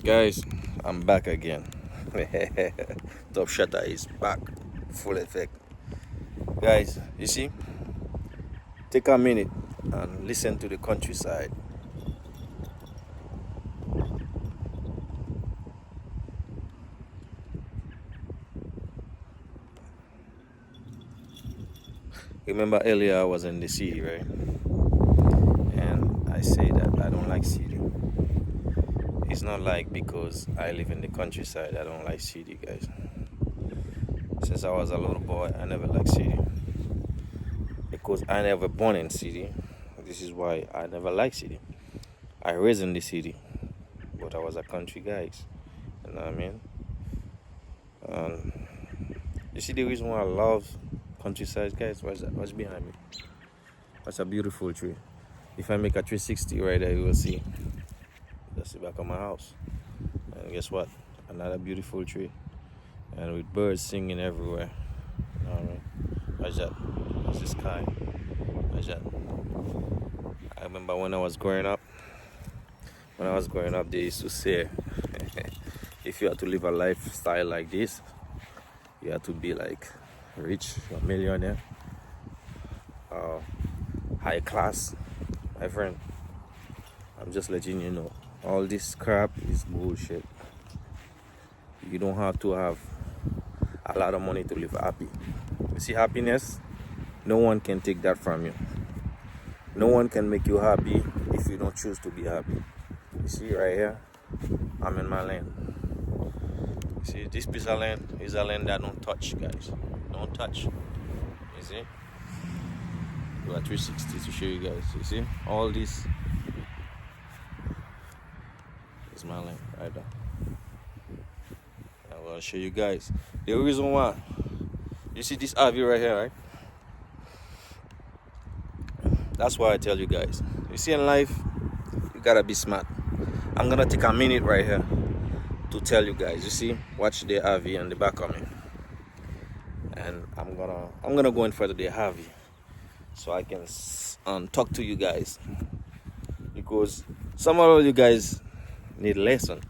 Guys, I'm back again. Top Shutter is back, full effect. Guys, you see, take a minute and listen to the countryside. Remember earlier I was in the city, right? And I say that I don't like city. It's not like because I live in the countryside I don't like city, guys. Since I was a little boy, I never liked city because I never born in city. This is why I never liked city. I raised in the city, but I was a country guy. You know what I mean? Um, you see the reason why I love countryside, guys? What's that? What's behind me? That's a beautiful tree. If I make a 360 right there, you will see. That's the back of my house. And guess what? Another beautiful tree. And with birds singing everywhere. You know what I mean? What's that? That's the sky. What's that? I remember when I was growing up. When I was growing up, they used to say, if you had to live a lifestyle like this, you have to be like rich, a millionaire, uh, high class. My friend, I'm just letting you know, all this crap is bullshit. You don't have to have a lot of money to live happy. You see, happiness, no one can take that from you. No one can make you happy if you don't choose to be happy. You see right here, I'm in my land. You see, this piece of land is a land that don't touch, guys. Don't touch. You see? Do a 360 to show you guys. You see? All this is my land right there. I will show you guys. The reason why. You see this RV right here, right? That's why I tell you guys. You see in life, you gotta be smart. I'm gonna take a minute right here to tell you guys. You see, watch the RV on the back of me, and I'm gonna go in front of the RV so I can talk to you guys, because some of you guys need lesson,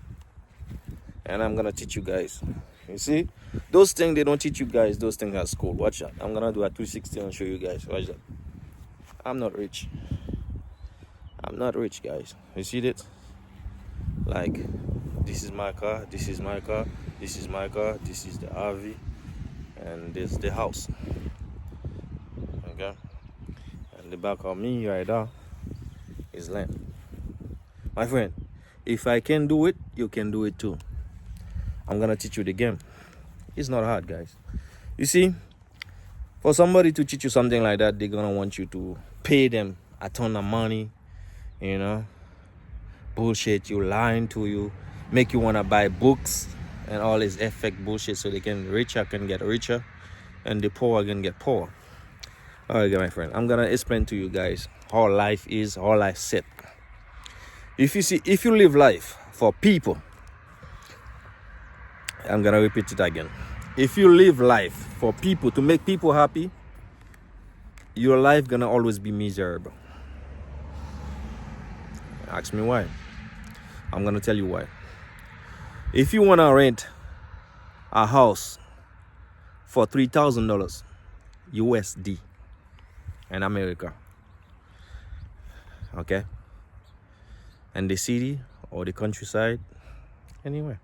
and I'm gonna teach you guys. You see, those things they don't teach you guys. Those things at school. Watch that. I'm gonna do a 360 and show you guys. Watch that. I'm not rich. I'm not rich, guys. You see that? Like, this is my car. This is my car. This is my car. This is the RV, and this is the house. Okay. And the back of me right there is land. My friend, if I can do it, you can do it too. I'm gonna teach you the game. It's not hard, guys. You see, for somebody to teach you something like that, they're gonna want you to pay them a ton of money, you know, bullshit you, lying to you, make you wanna buy books and all this effect bullshit so they can richer can get richer and the poor can get poor. Alright, my friend, I'm gonna explain to you guys how life is, how life set. If you live life for people, I'm gonna repeat it again. If you live life for people, to make people happy, your life gonna always be miserable. Ask me why. I'm gonna tell you why. If you wanna rent a house for $3,000 USD in America, okay, and the city or the countryside, anywhere,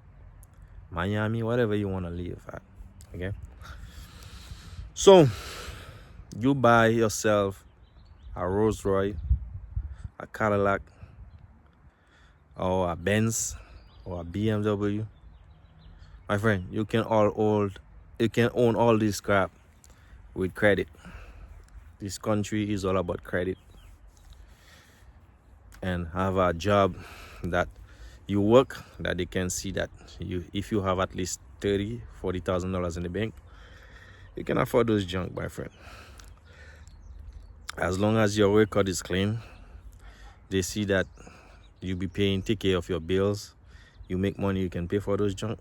Miami, whatever you wanna live at, okay. So you buy yourself a Rolls Royce, a Cadillac, or a Benz, or a BMW. My friend, you can own all this crap with credit. This country is all about credit. And have a job that you work, that they can see that if you have at least $40,000 in the bank, you can afford those junk, my friend. As long as your record is clean, they see that you be paying, take care of your bills, you make money, you can pay for those junk.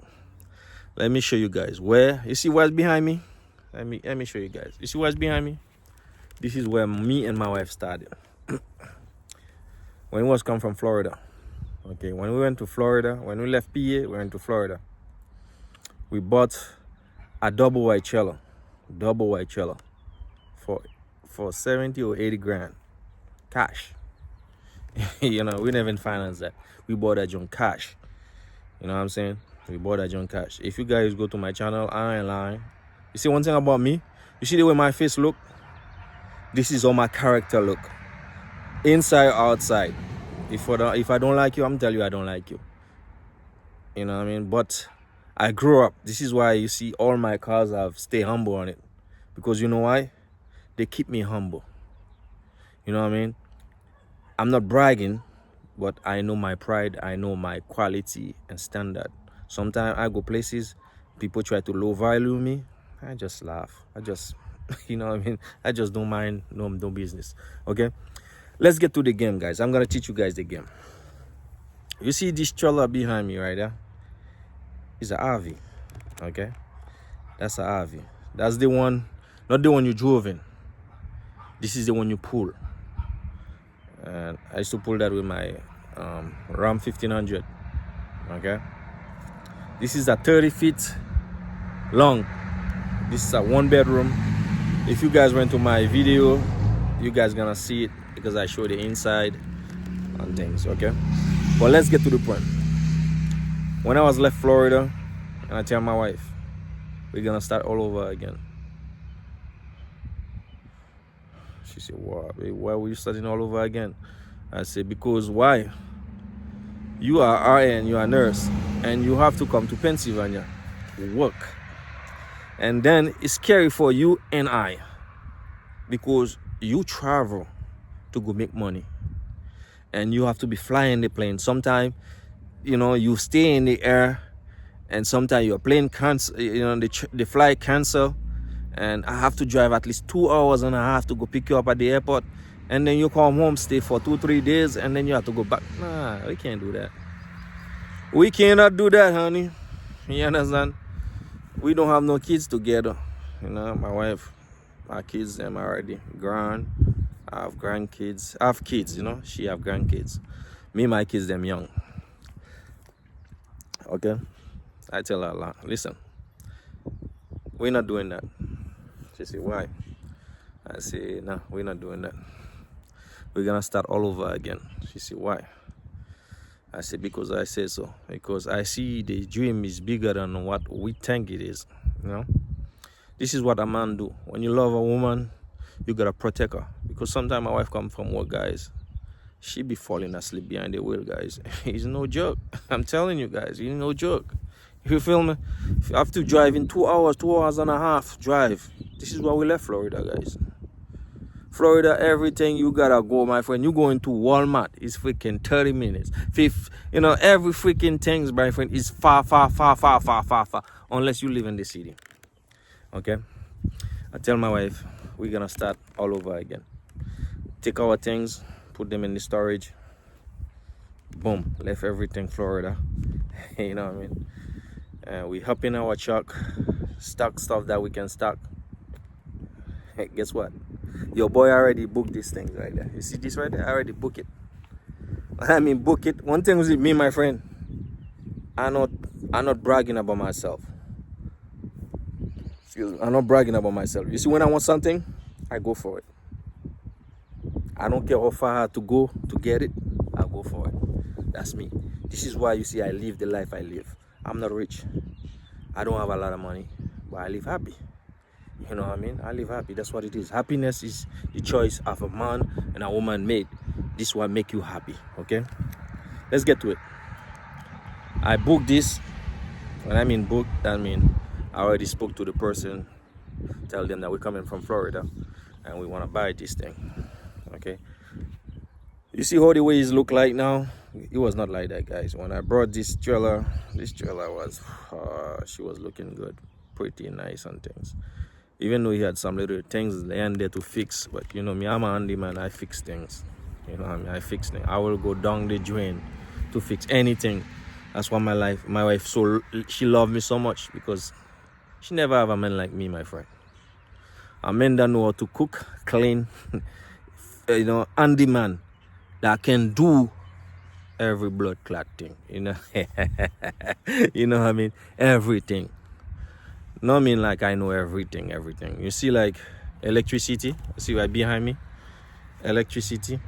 Let me show you guys where. You see what's behind me? Let me show you guys. You see what's behind me? This is where me and my wife started. When we was come from Florida, Okay, when we went to Florida, when we left PA, we went to Florida. We bought a double white cello for 70 or 80 grand cash. You know, we never financed that. We bought that junk cash. You know what I'm saying? We bought that junk cash. If you guys go to my channel, I ain't lying. You see one thing about me? You see the way my face look? This is how my character look. Inside, outside. If I don't like you, I'm telling you I don't like you. You know what I mean? But I grew up. This is why you see all my cars have stay humble on it. Because you know why? They keep me humble. You know what I mean? I'm not bragging, but I know my pride. I know my quality and standard. Sometimes I go places, people try to low value me. I just laugh. I just, you know what I mean? I just don't mind no business. Okay? Let's get to the game, guys. I'm going to teach you guys the game. You see this trailer behind me right there? It's an RV. Okay? That's an RV. That's the one, not the one you drove in. This is the one you pull. And I used to pull that with my Ram 1500. Okay? This is a 30 feet long. This is a 1-bedroom. If you guys went to my video, you guys gonna see it because I show the inside and things. Okay? But let's get to the point. When I was left Florida, and I tell my wife, we're gonna start all over again. She said, why were you starting all over again? I said, because why? You are RN, you are a nurse, and you have to come to Pennsylvania to work. And then it's scary for you and I, because you travel to go make money. And you have to be flying the plane. Sometimes, you know, you stay in the air, and sometimes your plane cancel, you know, the flight cancel. And I have to drive at least 2 hours and a half to go pick you up at the airport. And then you come home, stay for 2-3 days, and then you have to go back. Nah, we can't do that. We cannot do that, honey. You understand? We don't have no kids together. You know, my wife, my kids, them already grown. I have grandkids. I have kids, you know. She have grandkids. Me, my kids, them young. Okay? I tell her a lot. Listen, we're not doing that. She said, why? I say, nah, we're not doing that. We're gonna start all over again. She said, why? I said, because I say so. Because I see the dream is bigger than what we think it is. You know? This is what a man do. When you love a woman, you gotta protect her. Because sometimes my wife come from work, guys. She be falling asleep behind the wheel, guys. It's no joke. I'm telling you guys, it's no joke. You feel me? If you have to drive in 2 hours, 2 hours and a half drive. This is why we left Florida, guys. Florida, everything you gotta go, my friend. You go into Walmart, it's freaking 30 minutes. You know, every freaking thing, my friend, is far. Unless you live in the city. Okay? I tell my wife, we're gonna start all over again. Take our things, put them in the storage. Boom, left everything Florida. You know what I mean? We hop in our truck, stock stuff that we can stock. Hey, guess what? Your boy already booked these things right there. You see this right there? I already booked it. I mean, book it. One thing with me, my friend, I'm not bragging about myself. Excuse me. I'm not bragging about myself. You see, when I want something, I go for it. I don't care how far I have to go to get it. I go for it. That's me. This is why you see I live the life I live. I'm not rich. I don't have a lot of money, but I live happy. You know what I mean? I live happy. That's what it is. Happiness is the choice of a man and a woman made. This will make you happy. Okay? Let's get to it. I booked this. When I mean book, that means I already spoke to the person. Tell them that we're coming from Florida and we want to buy this thing. Okay? You see how the ways look like now? It was not like that, guys. When I brought this trailer was, she was looking good, pretty nice and things. Even though he had some little things there to fix, but you know me, I'm a handyman. I fix things. You know what I mean? I fix things. I will go down the drain to fix anything. That's why my wife, she loved me so much because she never have a man like me, my friend. A man that know how to cook, clean, you know, handyman that can do every blood clot thing, you know. You know what I mean? Everything. No, I mean like I know everything. You see, like electricity. See right behind me, electricity.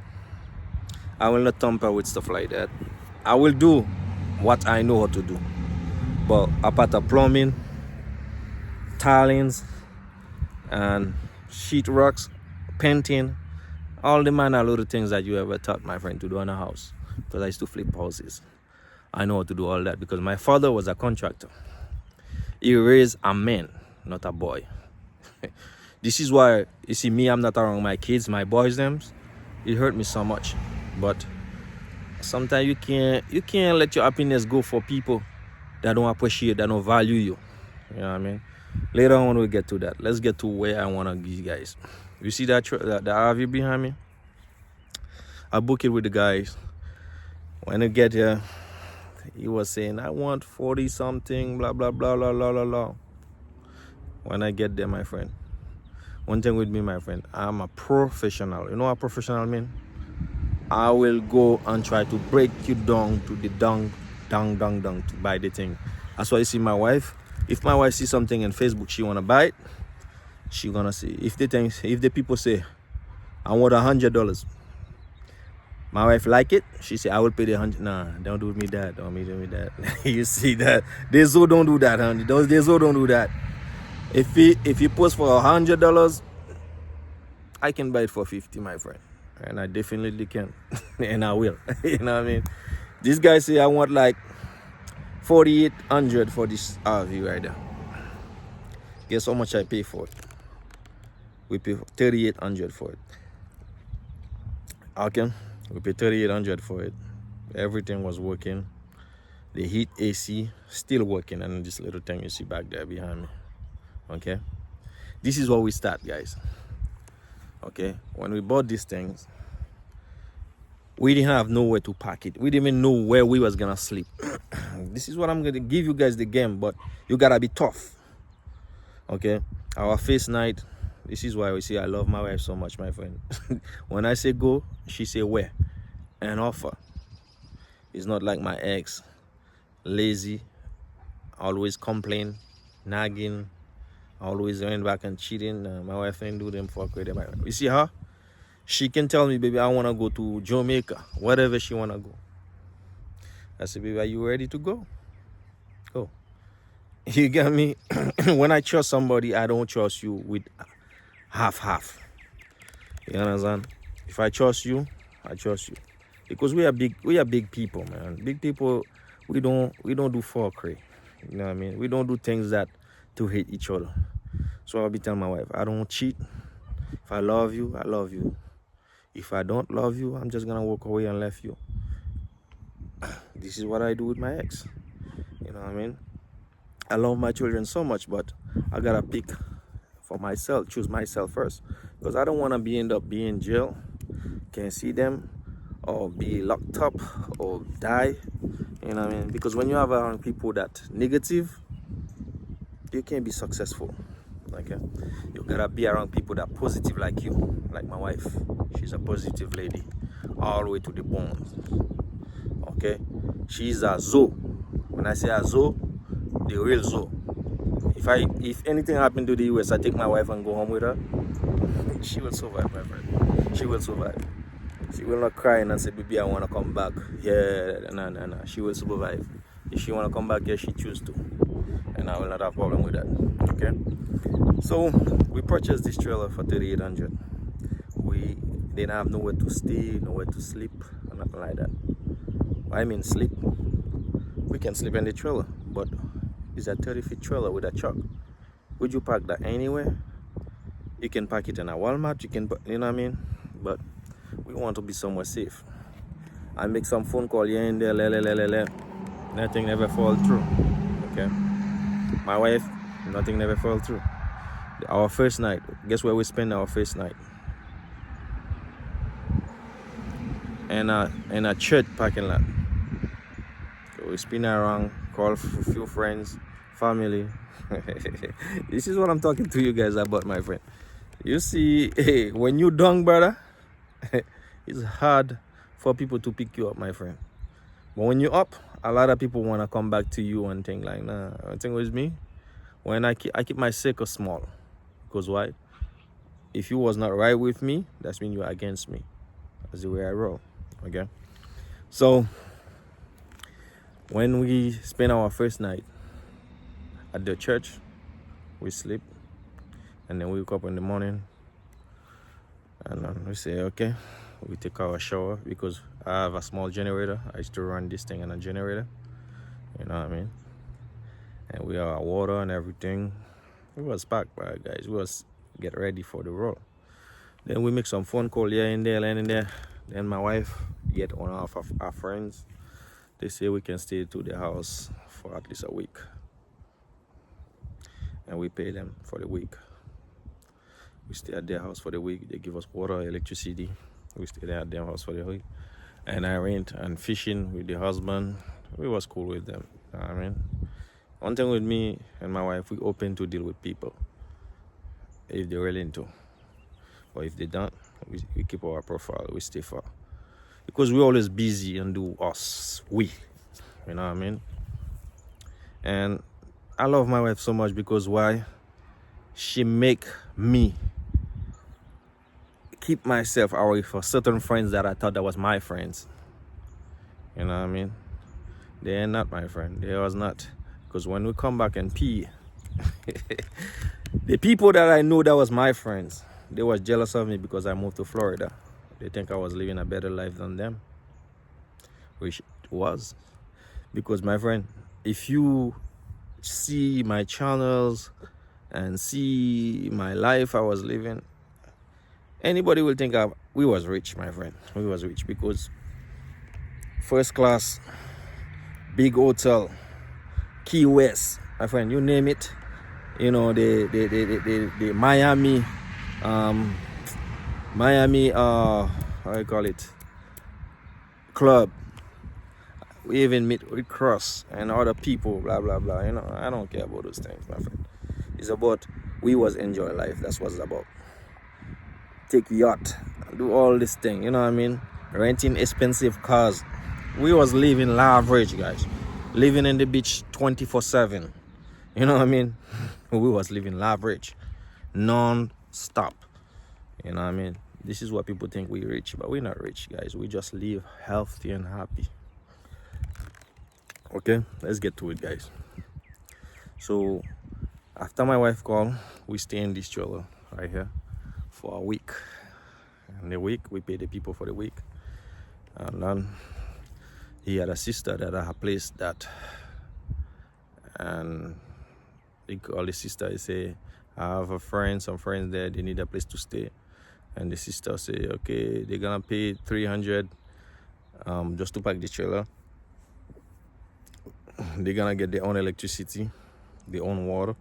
I will not tamper with stuff like that. I will do what I know how to do. But apart of plumbing, tilings, and sheetrocks, painting, all the manner of little things that you ever taught my friend to do in a house. Because I used to flip houses. I know how to do all that because my father was a contractor. He raised a man, not a boy. This is why, you see, me, I'm not around my kids, my boys, them. It hurt me so much. But sometimes you can't let your happiness go for people that don't appreciate, that don't value you. You know what I mean? Later on, we'll get to that. Let's get to where I want to give you guys. You see that the RV behind me? I booked it with the guys. When I get here, he was saying, I want 40 something, blah, blah, blah, blah, blah, blah, blah. When I get there, my friend, one thing with me, my friend, I'm a professional. You know what professional mean? I will go and try to break you down to the down to buy the thing. That's why you see my wife. If my wife sees something on Facebook she wanna buy it, she gonna see. If the people say, I want $100, my wife like it, she say, I will pay the 100. Nah, don't do me that. Don't do me that. You see that? They so don't do that, honey. They so don't do that. If you post for $100, I can buy it for 50, my friend. And I definitely can. And I will. You know what I mean? This guy say I want like 4,800 for this RV right there. Guess how much I pay for it? We pay 3,800 for it. Okay, we pay 3,800 for it. Everything was working. The heat AC still working, and this little thing you see back there behind me. Okay, this is where we start, guys. Okay, when we bought these things, we didn't have nowhere to park it. We didn't even know where we was gonna sleep. This is what I'm gonna give you guys the game, but you gotta be tough. Okay, our first night, this is why we see I love my wife so much, my friend. When I say go, she say where and offer. It's not like my ex, lazy, always complain, nagging, always going back and cheating. My wife ain't do them for credit. You see her? She can tell me, baby, I want to go to Jamaica, whatever she want to go. I say, baby, are you ready to go? Go. You get me? When I trust somebody, I don't trust you with half. You understand? If I trust you, I trust you. Because we are big people, man. Big people, we don't do fuckery. You know what I mean? We don't do things that to hate each other. So I'll be telling my wife, I don't cheat. If I love you, I love you. If I don't love you, I'm just gonna walk away and left you. This is what I do with my ex. You know what I mean? I love my children so much, but I gotta pick for myself, choose myself first. Because I don't wanna end up being in jail, can't see them, or be locked up, or die. You know what I mean? Because when you have around people that negative, you can't be successful. Okay, you gotta be around people that are positive like you, like my wife. She's a positive lady, all the way to the bones. Okay, she's a zoo. When I say a zoo, the real zoo. If anything happened to the US, I take my wife and go home with her. She will survive, my friend. She will survive. She will not cry and say, baby, I want to come back. Yeah, no. She will survive. If she want to come back here, she choose to. And I will not have problem with that. Okay? So, we purchased this trailer for 3,800. We didn't have nowhere to stay, nowhere to sleep, or nothing like that. I mean sleep. We can sleep in the trailer, but it's a 30-feet trailer with a truck. Would you park that anywhere? You can park it in a Walmart, you know what I mean? But we want to be somewhere safe. I make some phone call here and there, nothing never fall through. Okay? My wife, nothing never fall through. Our first night, guess where we spend our first night? In a church parking lot. So we spin around, call a few friends, family. This is what I'm talking to you guys about, my friend. You see, hey, when you done, brother, it's hard for people to pick you up, my friend. But when you're up, a lot of people want to come back to you and think like, nah. The thing with me, when I keep my circle small. Because why? If you was not right with me, that's mean you're against me. That's the way I roll. Okay? So, when we spend our first night at the church, we sleep. And then we wake up in the morning. And then we say, okay, we take our shower because I have a small generator. I used to run this thing on a generator. You know what I mean? And we have our water and everything. We was packed, right, guys? We was get ready for the road. Then we make some phone call here and there, and there. Then my wife get one of our friends. They say we can stay to the house for at least a week. And we pay them for the week. We stay at their house for the week. They give us water, electricity. We stay there at their house for the week. And I went and fishing with the husband. We was cool with them. You know what I mean? One thing with me and my wife, we open to deal with people. If they're willing to. But if they don't, we keep our profile. We stay far. Because we're always busy and do us. We. You know what I mean? And I love my wife so much because why? She make me keep myself away from certain friends that I thought that was my friends. You know what I mean? They are not my friend. They was not. Because when we come back and pee, the people that I know that was my friends, they was jealous of me because I moved to Florida. They think I was living a better life than them. Which it was. Because my friend, if you see my channels and see my life I was living, anybody will think we was rich, my friend. We was rich because first class, big hotel, Key West, my friend, you name it. You know, the Miami, how you call it, club. We even meet with Cross and other people, blah, blah, blah. You know, I don't care about those things, my friend. It's about, we was enjoy life. That's what it's about. Take yacht, do all this thing, you know what I mean? Renting expensive cars. We was living lavish, guys. Living in the beach 24/7. You know what I mean? We was living lavish, non-stop. You know what I mean? This is what people think we rich, but we're not rich, guys. We just live healthy and happy. Okay, let's get to it, guys. So, after my wife called, we stay in this trailer right here for a week. And the week, we pay the people for the week. And then he had a sister that had a place that, and he called the sister. He say, I have some friends there. They need a place to stay. And the sister say, okay, they're gonna pay $300 just to pack the trailer. They're gonna get their own electricity, their own water.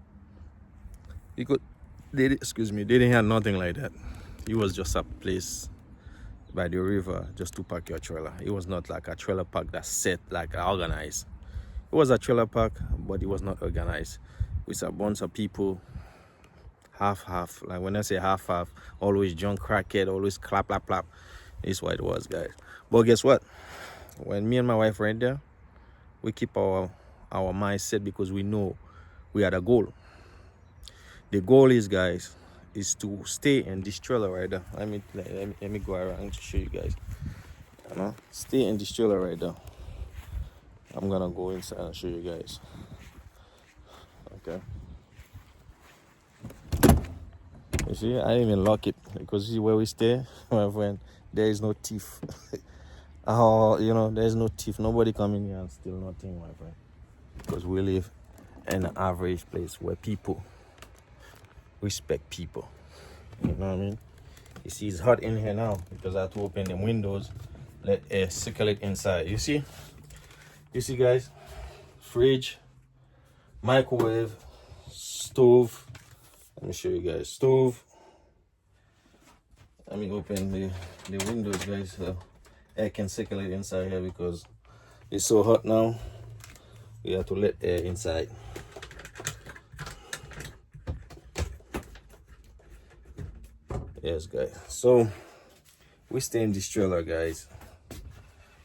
They didn't have nothing like that. It was just a place by the river just to park your trailer. It was not like a trailer park that's set, like organized. It was a trailer park, but it was not organized. With a bunch of people, half. Like when I say half, always drunk, crackhead, always clap. It's what it was, guys. But guess what? When me and my wife went there, we keep our mindset because we know we had a goal. The goal is, guys, is to stay in this trailer right there. Let me go around to show you guys. You know, stay in this trailer right there. I'm gonna go inside and show you guys. Okay. You see, I didn't even lock it because you see where we stay, my friend. There is no thief. There's no thief. Nobody come in here and steal nothing, my friend. Because we live in an average place where people respect people. You know what I mean? You see, it's hot in here now because I have to open the windows, let air circulate inside. You see, guys, fridge, microwave, stove. Let me show you guys. Stove. Let me open the windows, guys, so air can circulate inside here because it's so hot now. We have to let air inside. Yes, guys. So we stay in this trailer, guys.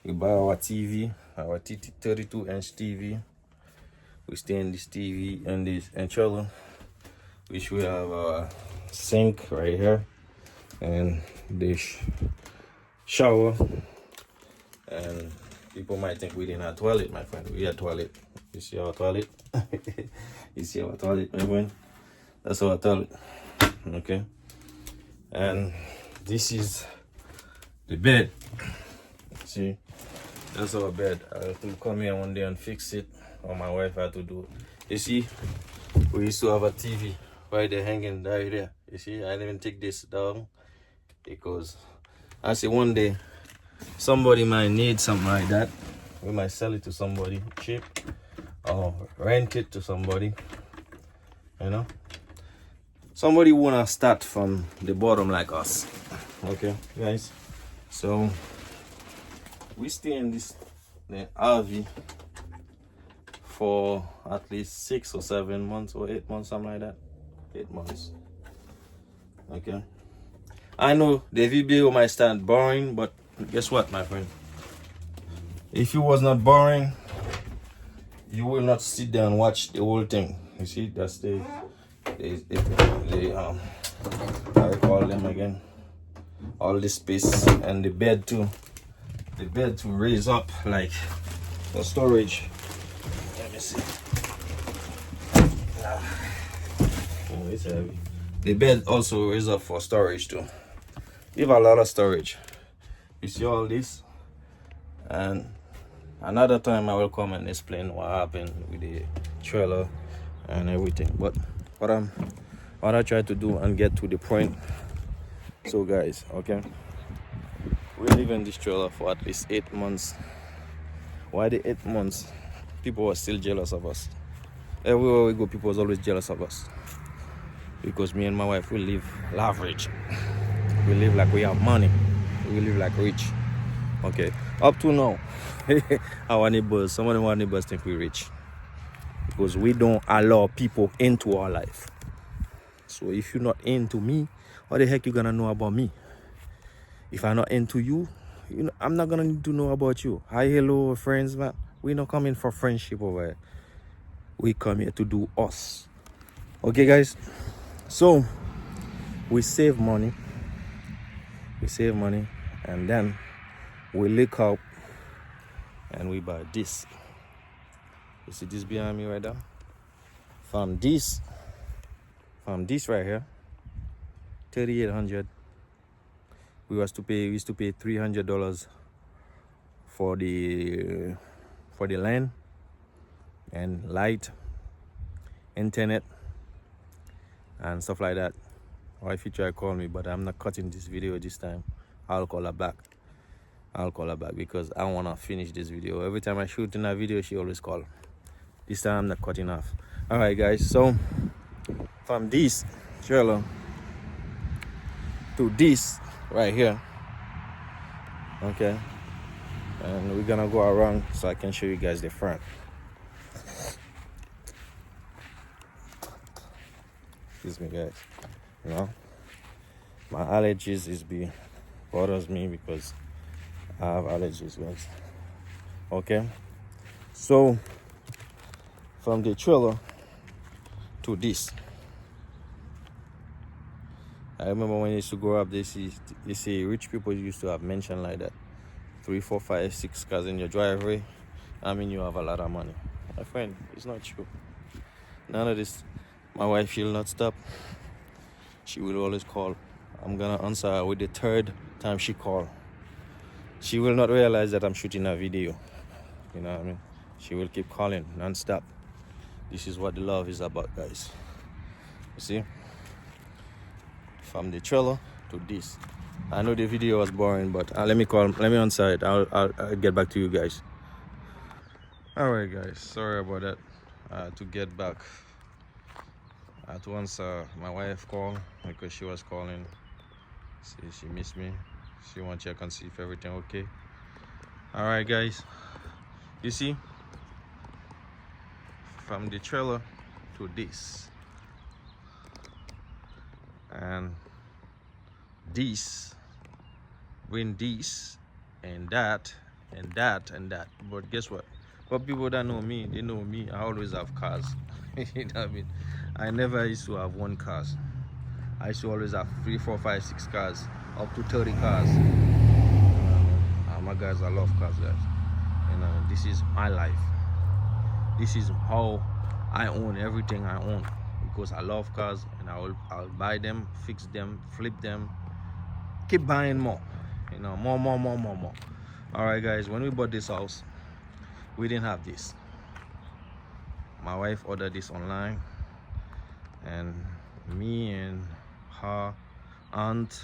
We buy our TV, our 32-inch TV. We stay in this TV and this trailer, which we have a sink right here and this shower. And people might think we didn't have toilet, my friend. We had toilet. You see our toilet? You see our toilet, my friend? That's our toilet. Okay. And this is the bed. See? That's our bed. I have to come here one day and fix it. Or my wife had to do it. You see? We used to have a TV right there hanging right there. You see? I didn't even take this down because I say one day somebody might need something like that. We might sell it to somebody cheap or rent it to somebody. You know? Somebody wanna start from the bottom like us. Okay, guys? So we stay in this the RV for at least 6 or 7 months or 8 months, something like that. 8 months. Okay. I know the video might stand boring, but guess what, my friend? If it was not boring, you will not sit there and watch the whole thing. You see, that's the how I call them again. All the space and the bed too. The bed to raise up like for storage. Let me see. Oh, it's heavy. The bed also raise up for storage too. We have a lot of storage. You see all this, and another time I will come and explain what happened with the trailer and everything. But what I try to do and get to the point. So guys, okay, we live in this trailer for at least 8 months. Why the 8 months? People are still jealous of us. Everywhere we go, people are always jealous of us because me and my wife, we live lavish. We live like we have money. We live like rich. Okay, up to now, our neighbors, some of our neighbors think we're rich because we don't allow people into our life. So if you're not into me, what the heck you gonna know about me? If I'm not into you, I'm not gonna need to know about you. Hi, hello, friends, man. We're not coming for friendship over here. We come here to do us. Okay, guys. So we save money. We save money, and then we look up and we buy this. You see this behind me right there? From this right here, $3,800. We used to pay $300 for the land and light, internet, and stuff like that. Or if you try to call me, but I'm not cutting this video this time. I'll call her back. Because I want to finish this video. Every time I shoot in a video, she always call. This time I'm not cutting off. All right, guys. So from this trailer to this right here, okay, and we're gonna go around so I can show you guys the front. Excuse me, guys. You know, my allergies bothers me because I have allergies, guys. Okay, so from the trailer to this, I remember when I used to grow up, they say rich people used to have mentioned like that, 3, 4, 5, 6 cars in your driveway. I mean, you have a lot of money. My friend, it's not true. None of this. My wife, she'll not stop. She will always call. I'm gonna answer her with the 3rd time she call. She will not realize that I'm shooting a video. You know what I mean? She will keep calling non-stop. This is what the love is about, guys. You see? From the trailer to this. I know the video was boring, but let me answer it. I'll get back to you guys. All right, guys. Sorry about that. To get back. At once, my wife called because she was calling. She missed me. She want to check and see if everything okay. All right, guys. You see, from the trailer to this, and this, bring this and that and that and that. But guess what? For people that know me, they know me. I always have cars. You know what I mean? I never used to have one cars. I used to always have 3, 4, 5, 6 cars, up to 30 cars. My guys, I love cars, guys. And this is my life. This is how I own everything I own, because I love cars, and I'll buy them, fix them, flip them, keep buying more. More. All right, guys. When we bought this house, we didn't have this. My wife ordered this online, and me and her aunt,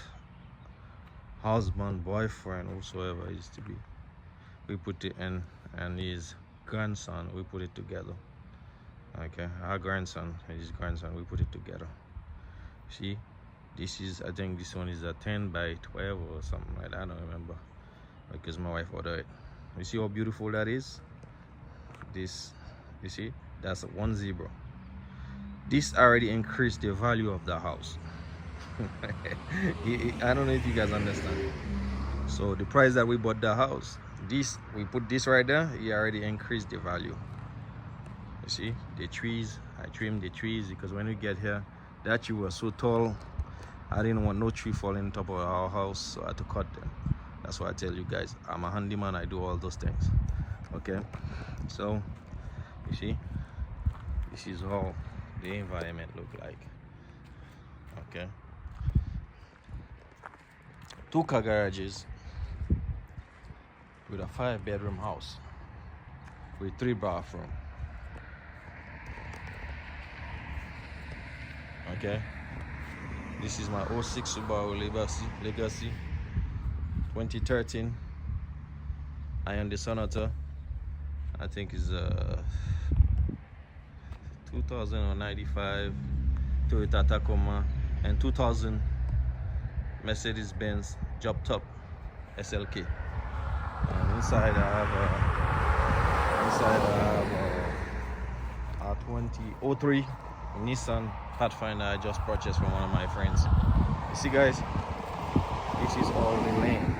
husband, boyfriend, whosoever it used to be, we put it in, and his grandson, we put it together. Okay, our grandson and his grandson, we put it together. See, this is, I think this one is a 10 by 12 or something like that. I don't remember, because my wife ordered it. You see how beautiful that is? This, you see, that's one zebra. This already increased the value of the house. I don't know if you guys understand. So the price that we bought the house, this, we put this right there, it already increased the value. You see the trees, I trimmed the trees, because when we get here, that tree was so tall, I didn't want no tree falling on top of our house, so I had to cut them. That's why I tell you guys, I'm a handyman, I do all those things. Okay, so you see, this is how the environment look like. Okay, 2 car garages with a 5-bedroom house with 3 bathrooms. Okay, this is my 06 Subaru Legacy 2013. Hyundai Sonata, I think is 2095 Toyota Tacoma, and 2000 Mercedes-Benz Drop Top SLK. And inside I have a 2003 Nissan Pathfinder I just purchased from one of my friends. You see, guys, this is all the land.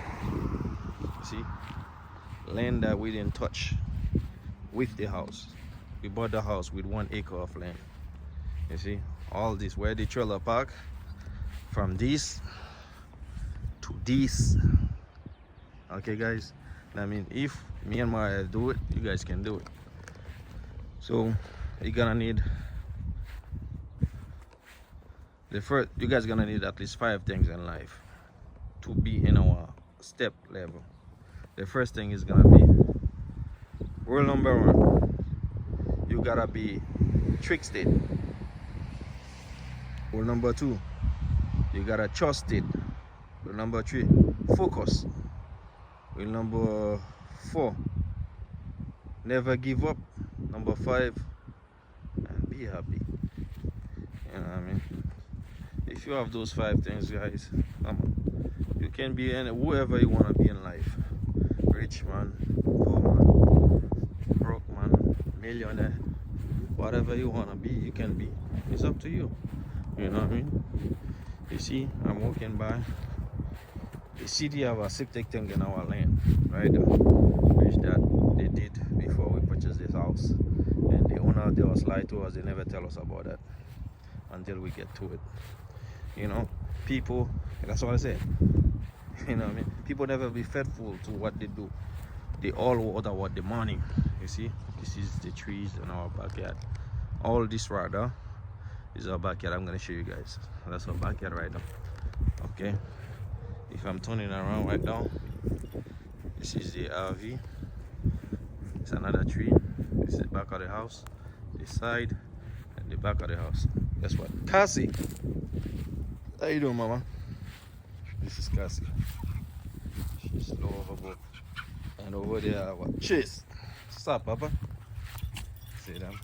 You see, land that we didn't touch with the house. We bought the house with 1 acre of land. You see, all this, where the trailer park, from this to this. Okay, guys, I mean, if me and my wife do it, you guys can do it. So you're gonna need, you guys gonna need at least 5 things in life to be in our step level. The first thing is gonna be, rule number 1, you gotta be tricked it. Rule number 2, you gotta trust it. Rule number 3, focus. Rule number 4, never give up. Number 5, and be happy. You know what I mean? If you have those 5 things, guys, come on, you can be whoever you want to be in life. Rich man, poor man, broke man, millionaire, whatever you want to be, you can be. It's up to you. You know what I mean? You see, I'm walking by the city of a septic tank in our land, right? Which that they did before we purchased this house, and the owner, they was lied to us. They never tell us about that until we get to it. You know, people, that's what I say. You know what I mean? People never be faithful to what they do. They all want the money. You see, this is the trees in our backyard. All this rather is our backyard. I'm gonna show you guys. That's our backyard right now. Okay, if I'm turning around right now, this is the RV. It's another tree. This is the back of the house, this side, and the back of the house. Guess what? Cassie, how you doing, mama? This is Cassie. She's low overboard. And over there, what? Chase. Stop, Papa. See them?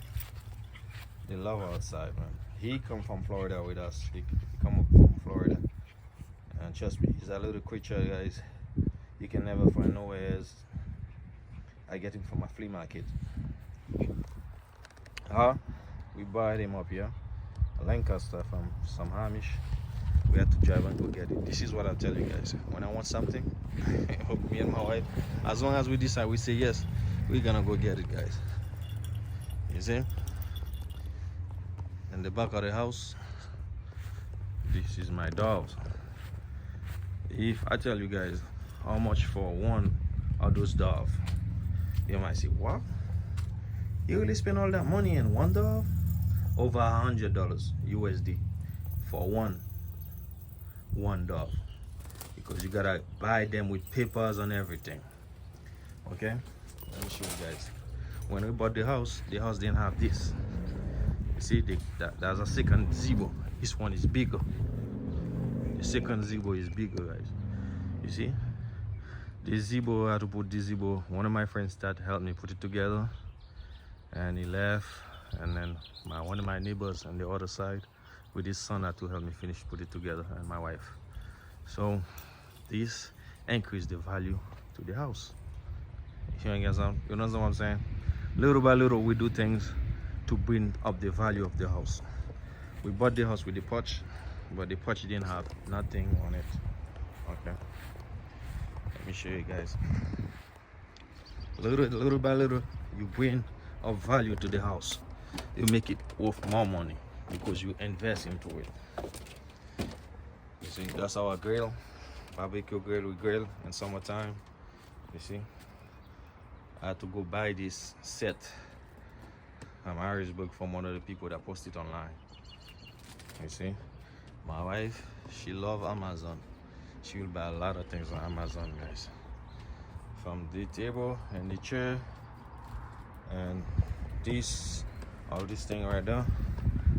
They love outside, man. He come from Florida with us. He come up from Florida. And trust me, he's a little creature, guys. You can never find nowhere else. I get him from a flea market. We bought him up here, Lancaster, from some Hamish. we had to drive and go get it. This is what I tell you guys. When I want something, me and my wife, as long as we decide, we say yes, we're gonna go get it, guys. You see? In the back of the house, this is my doves. If I tell you guys how much for one of those doves, you might say, what? You really spend all that money in one dove? Over $100 USD for one dove, because you gotta buy them with papers and everything. Okay, let me show you guys. When we bought the house didn't have this. You see, there's a second Zebo. This one is bigger. The second Zebo is bigger, guys. You see, this Zebo, I had to put this Zebo. One of my friends that helped me put it together, and he left. And then one of my neighbors on the other side with his son had to help me finish put it together, and my wife. So this increased the value to the house. You know what I'm saying? Little by little we do things to bring up the value of the house. We bought the house with the porch, but the porch didn't have nothing on it. Okay, let me show you guys. Little by little you bring up value to the house. You make it worth more money because you invest into it. You see, that's our grill, barbecue grill. We grill in summertime. You see, I had to go buy this set from Harrisburg from one of the people that posted online. You see, my wife, she loves Amazon. She will buy a lot of things on Amazon, guys. From the table and the chair and all this thing right there,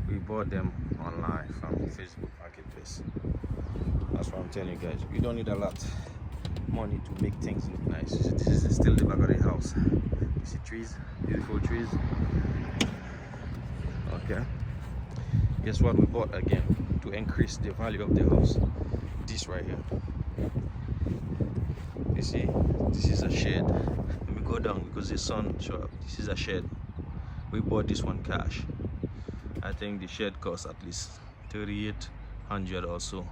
we bought them online from Facebook Marketplace. That's what I'm telling you guys. You don't need a lot of money to make things look nice. This is still the back of the house. You see trees, beautiful trees. Okay, guess what we bought again to increase the value of the house? This right here. You see, this is a shed. Let me go down because the sun show up. This is a shed. We bought this one cash. I think the shed cost at least $3,800 or so.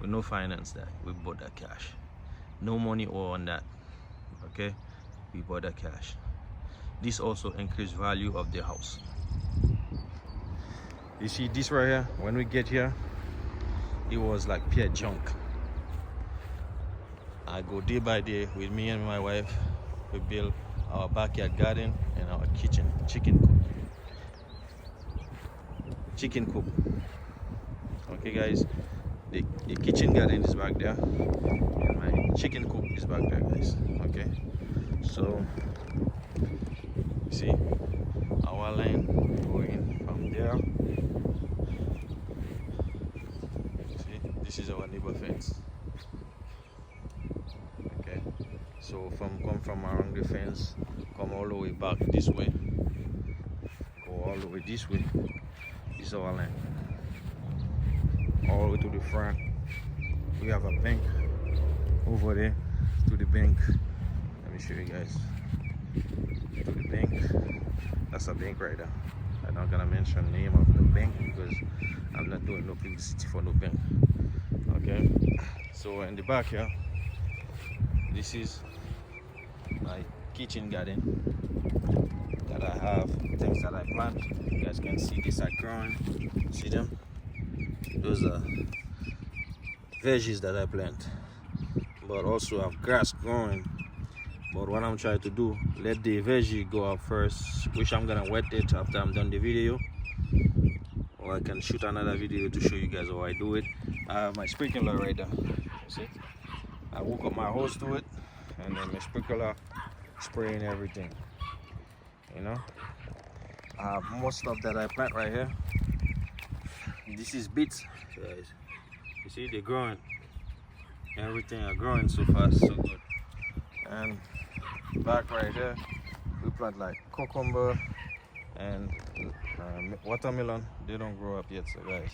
With no finance that. We bought that cash. No money owed on that. Okay? We bought that cash. This also increased value of the house. You see this right here? When we get here, it was like pure junk. I go day by day with me and my wife. We build our backyard garden and our kitchen, chicken coop. Okay guys, the kitchen garden is back there and my chicken coop is back there, guys. Okay, so you see our line going from there. See, this is our neighbor fence. Okay, so come from around the fence, come all the way back this way, go all the way this way. This is our land. All the way to the front. We have a bank over there to the bank. Let me show you guys. To the bank. That's a bank right there. I'm not gonna mention the name of the bank because I'm not doing no publicity for no bank. Okay. So in the back here, this is my kitchen garden that I have, things that I plant. You guys can see this are growing. See them? Those are veggies that I plant. But also I have grass growing. But what I'm trying to do, let the veggie go up first, which I'm gonna wet it after I'm done the video. Or I can shoot another video to show you guys how I do it. I have my sprinkler right there. See? I hook up my hose to it and then my sprinkler spraying everything. You know? I have more stuff that I plant right here. This is beets, guys. You see, they're growing. Everything are growing so fast, so good. And back right here, we plant like cucumber and watermelon. They don't grow up yet, so guys,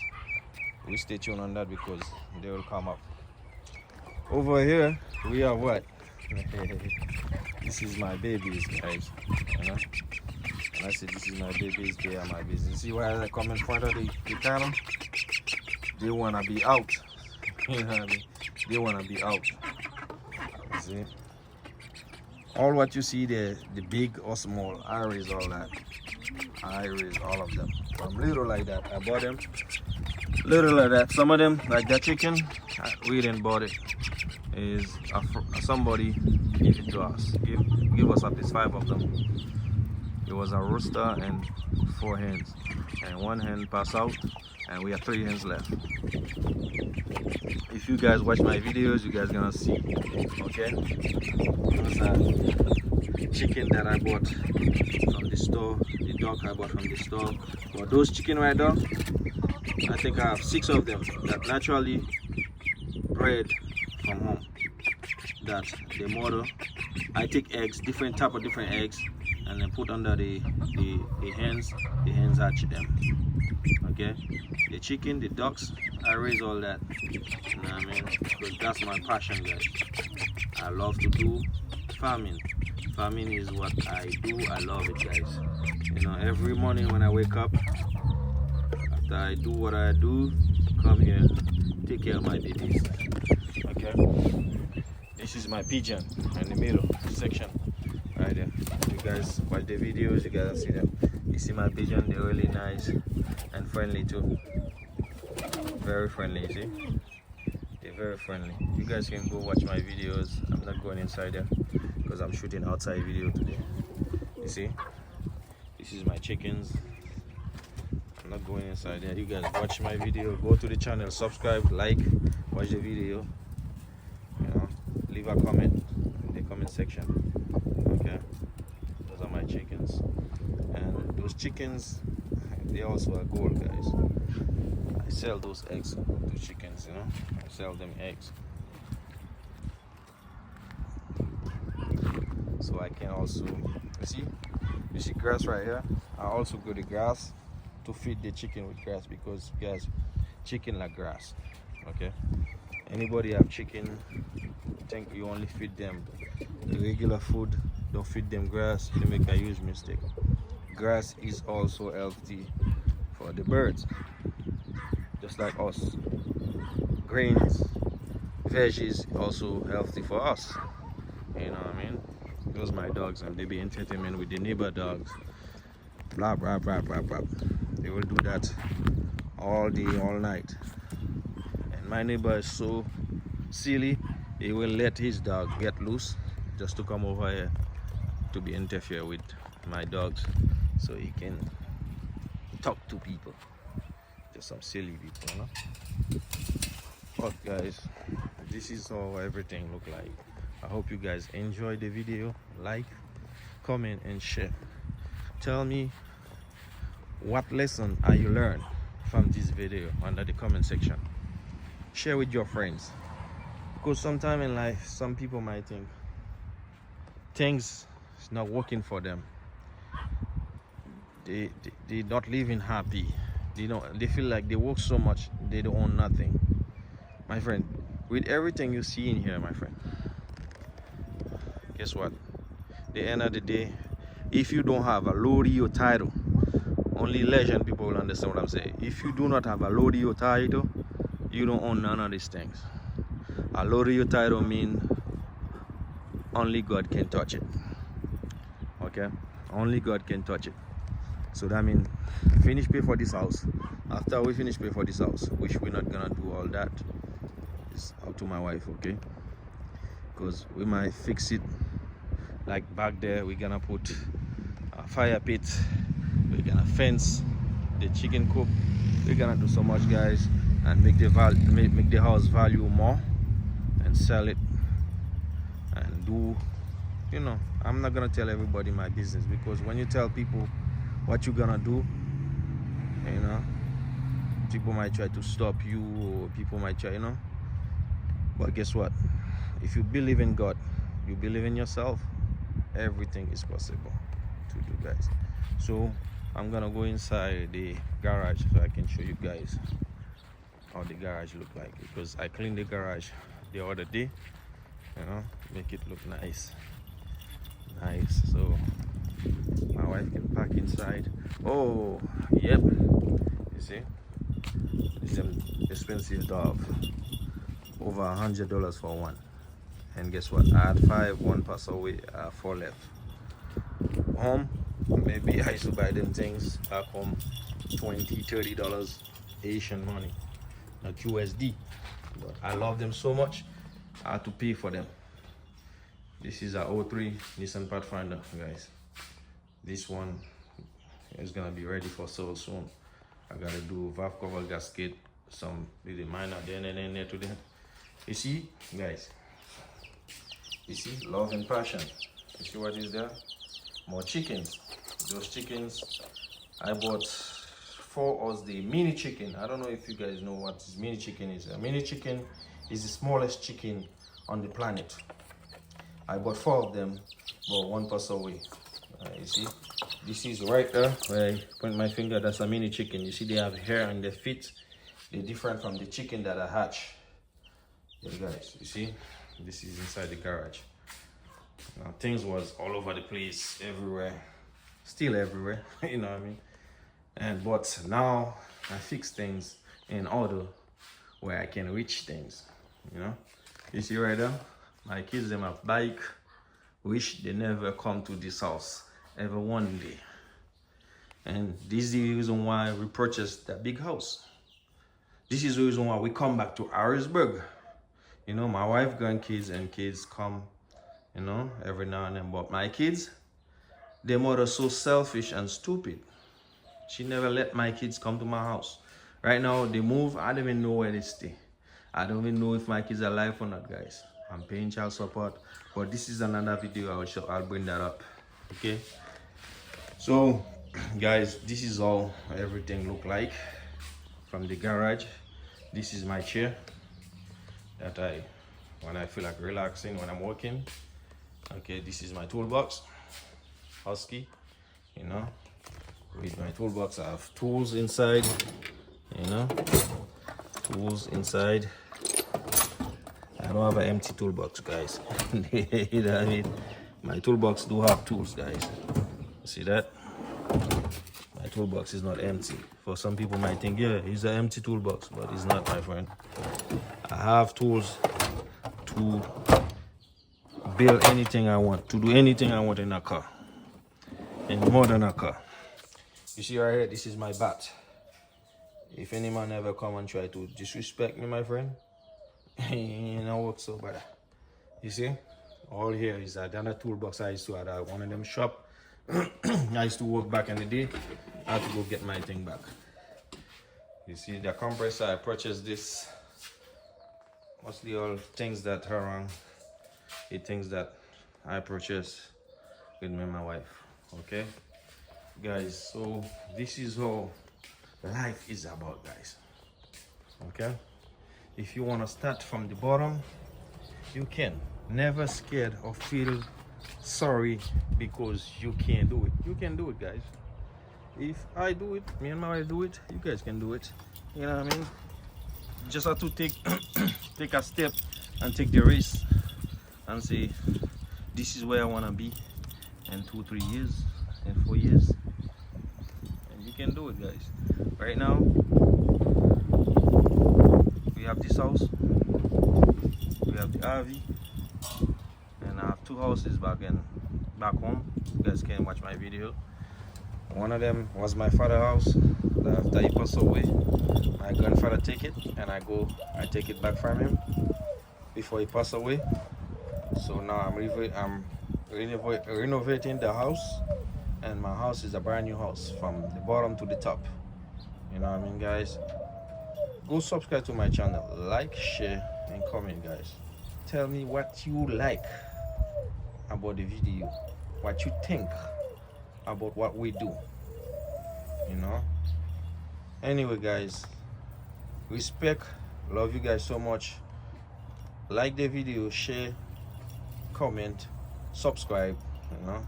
we stay tuned on that because they will come up. Over here, we have what? This is my babies, guys. You know? When I say this is my babies, they are my babies. You see why I come in front of the cattle? they wanna be out. You know what I mean? They wanna be out. See? All what you see there, the big or small, I raise all that. I raise all of them. From little like that, I bought them. Little like that. Some of them, like that chicken, we didn't bought it. Is somebody gave it to us. Give us at least 5 of them. It was a rooster and 4 hens, and 1 hen passed out, and we have 3 hens left. If you guys watch my videos, you guys gonna see. Okay, it was a chicken that I bought from the store. The dog I bought from the store. But those chicken right there, I think I have 6 of them that naturally bred from home. That the mother, I take eggs, different type of different eggs, and then put under the hens. The hens hatch them. Okay, the chicken, the ducks, I raise all that. You know what I mean? Because that's my passion, guys. I love to do farming. Farming is what I do. I love it, guys. You know, every morning when I wake up, after I do what I do, come here, take care of my babies. Okay, this is my pigeon in the middle section right there. You guys watch the videos, you guys see them. You see my pigeon, they're really nice and friendly too. Very friendly, you see? They're very friendly. You guys can go watch my videos. I'm not going inside there because I'm shooting outside video today. You see? This is my chickens. I'm not going inside there. You guys watch my video. Go to the channel, subscribe, like, watch the video. You know, leave a comment in the comment section. Okay? Those are my chickens. And those chickens, they also are gold, guys. I sell those eggs to chickens, you know. I sell them eggs. So I can also, you see grass right here. I also grow the grass to feed the chicken with grass because, guys, chicken like grass. Okay. Anybody have chicken, think you only feed them the regular food, don't feed them grass, they make a huge mistake. Grass is also healthy for the birds, just like us. Grains, veggies also healthy for us. You know what I mean? Those my dogs, and they be entertainment with the neighbor dogs. Blah blah blah blah blah. They will do that all day, all night. And my neighbor is so silly, he will let his dog get loose just to come over here to be interfere with my dogs, so he can talk to people. Just some silly people, you know? But guys, this is how everything look like. I hope you guys enjoy the video. Like, comment and share. Tell me what lesson are you learned from this video under the comment section. Share with your friends, because sometime in life some people might think things is not working for them. They not living happy. They feel like they work so much they don't own nothing. My friend, with everything you see in here, my friend, guess what? The end of the day, if you don't have a Lodi or title, only legend people will understand what I'm saying. If you do not have a Lodi or title, you don't own none of these things. A Lodi or title means only God can touch it. Okay? Only God can touch it. So that means finish pay for this house. After we finish pay for this house, which we're not gonna do all that, it's up to my wife, okay? Because we might fix it. Like back there, we're gonna put a fire pit, we're gonna fence the chicken coop, we're gonna do so much, guys, and make the house value more and sell it and do, you know, I'm not gonna tell everybody my business, because when you tell people what you're gonna do, you know, people might try to stop you, or people might try, you know. But guess what? If you believe in God, you believe in yourself, everything is possible to do, guys. So I'm gonna go inside the garage so I can show you guys how the garage look like, because I cleaned the garage the other day, you know, make it look nice, so my wife can park inside. Oh, yep, you see, It's an expensive dove. Over $100 for one. And guess what? I had 5, one passed away, 4 left. Home, maybe I used to buy them things back home, $20-$30 Asian money, not USD. But I love them so much, I had to pay for them. This is a 03 Nissan Pathfinder, guys. This one is gonna be ready for sale soon. I gotta do valve cover gasket, some little minor then and there to them. You see, guys, you see, love and passion. You see what is there? More chickens. Those chickens, I bought 4 of the mini chicken. I don't know if you guys know what this mini chicken is. A mini chicken is the smallest chicken on the planet. I bought 4 of them, but 1 passed away. You see, this is right there where I point my finger. That's a mini chicken. You see, they have hair on their feet. They're different from the chicken that I hatch. Yeah, guys, you see, this is inside the garage. Now, things was all over the place, everywhere, still everywhere. You know what I mean? But now I fix things in order where I can reach things. You know, you see right there, my kids them have bike. Wish they never come to this house ever one day. And this is the reason why we purchased that big house. This is the reason why we come back to Harrisburg. You know, my wife, grandkids, and kids come, you know, every now and then. But my kids, their mother so selfish and stupid. She never let my kids come to my house. Right now, they move. I don't even know where they stay. I don't even know if my kids are alive or not, guys. I'm paying child support. But this is another video. I'll bring that up. Okay? So, guys, this is all everything look like from the garage. This is my chair that when I feel like relaxing when I'm working. Okay, this is my toolbox, Husky. You know, with my toolbox I have tools inside. You know, tools inside. I don't have an empty toolbox, guys. You know what I mean? My toolbox do have tools, guys. See that? My toolbox is not empty. For some people might think, yeah, it's an empty toolbox, but it's not, my friend. I have tools to build anything I want, to do anything I want in a car, and more than a car. You see right here, this is my bat. If any man ever come and try to disrespect me, my friend, you know work so bad. You see, all here is another toolbox I used to have at one of them shop. I used to work back in the day. I had to go get my thing back. You see the compressor, I purchased this. Mostly all things that are wrong. The things that I purchased with me and my wife. Okay, guys, so this is how life is about, guys. Okay, if you want to start from the bottom, you can. Never scared or feel sorry because you can't do it. You can do it, guys. If I do it, me and my wife do it, you guys can do it. You know what I mean? Just have to take take a step and take the risk and say, this is where I want to be in 2-3 years, in 4 years. And you can do it, guys. Right now, we have this house, we have the RV, and I have 2 houses back home. You guys can watch my video. One of them was my father's house. After he passed away, my grandfather take it, and I take it back from him before he passed away. So now I'm renovating the house, and my house is a brand new house from the bottom to the top. You know what I mean, guys? Go subscribe to my channel, like, share, and comment, guys. Tell me what you like about the video, what you think about what we do, you know. Anyway, guys, respect, love you guys so much. Like the video, share, comment, subscribe, you know.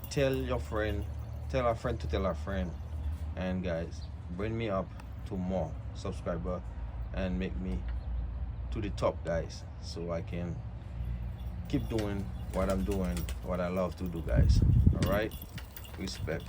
Tell your friend, tell a friend to tell a friend, and guys, bring me up to more subscriber and make me to the top, guys, so I can keep doing what I'm doing, what I love to do, guys. All right, respect.